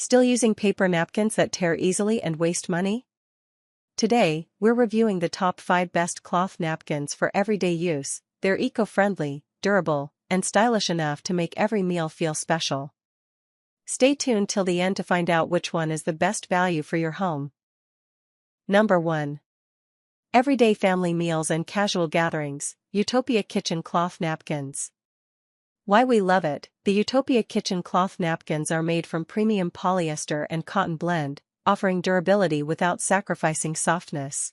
Still using paper napkins that tear easily and waste money? Today, we're reviewing the top 5 best cloth napkins for everyday use. They're eco-friendly, durable, and stylish enough to make every meal feel special. Stay tuned till the end to find out which one is the best value for your home. Number 1. Everyday family meals and casual gatherings, Utopia Kitchen Cloth Napkins. Why we love it. The Utopia Kitchen Cloth Napkins are made from premium polyester and cotton blend, offering durability without sacrificing softness.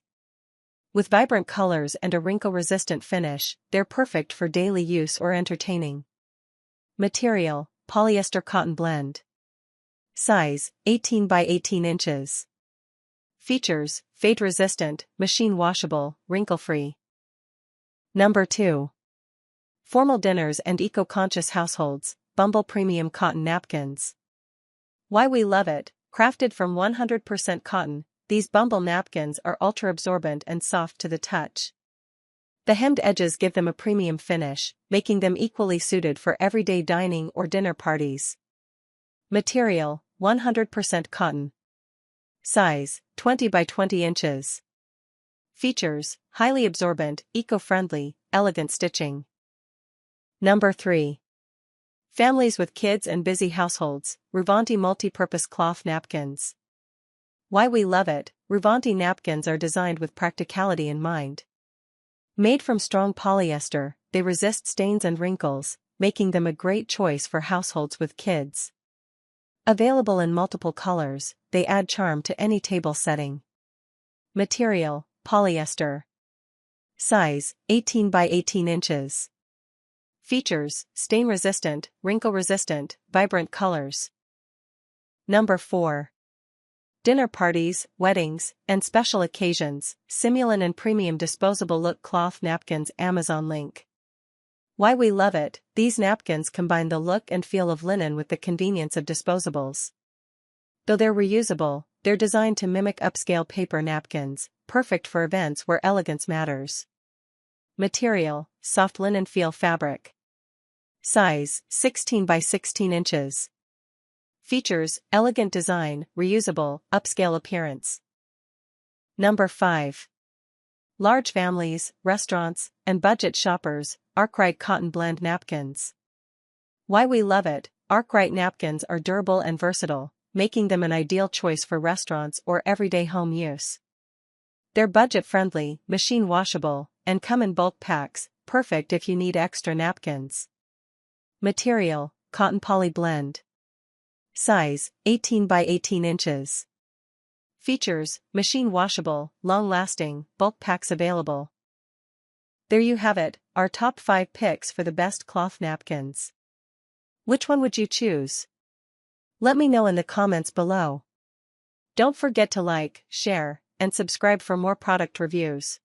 With vibrant colors and a wrinkle-resistant finish, they're perfect for daily use or entertaining. Material: polyester cotton blend. Size: 18 by 18 inches. Features: fade-resistant, machine-washable, wrinkle-free. Number 2. Formal dinners and eco-conscious households, Bumble Premium Cotton Napkins. Why we love it. Crafted from 100% cotton, these Bumble napkins are ultra-absorbent and soft to the touch. The hemmed edges give them a premium finish, making them equally suited for everyday dining or dinner parties. Material: 100% cotton. Size: 20 by 20 inches. Features: highly absorbent, eco-friendly, elegant stitching. Number 3. Families with kids and busy households, Ruvanti Multi-Purpose Cloth Napkins. Why we love it. Ruvanti napkins are designed with practicality in mind. Made from strong polyester, they resist stains and wrinkles, making them a great choice for households with kids. Available in multiple colors, they add charm to any table setting. Material: polyester. Size: 18 by 18 inches. Features: stain-resistant, wrinkle-resistant, vibrant colors. Number 4. Dinner parties, weddings, and special occasions, Simulan and Premium Disposable Look Cloth Napkins. Amazon link. Why we love it. These napkins combine the look and feel of linen with the convenience of disposables. Though they're reusable, they're designed to mimic upscale paper napkins, perfect for events where elegance matters. Material: soft linen feel fabric. Size: 16 by 16 inches. Features: elegant design, reusable, upscale appearance. Number 5. Large families, restaurants, and budget shoppers, Arkwright Cotton Blend Napkins. Why we love it. Arkwright napkins are durable and versatile, making them an ideal choice for restaurants or everyday home use. They're budget-friendly, machine-washable, and come in bulk packs, perfect if you need extra napkins. Material: cotton poly blend. Size: 18 by 18 inches. Features: machine washable, long-lasting, bulk packs available. There you have it, our top 5 picks for the best cloth napkins. Which one would you choose? Let me know in the comments below. Don't forget to like, share, and subscribe for more product reviews.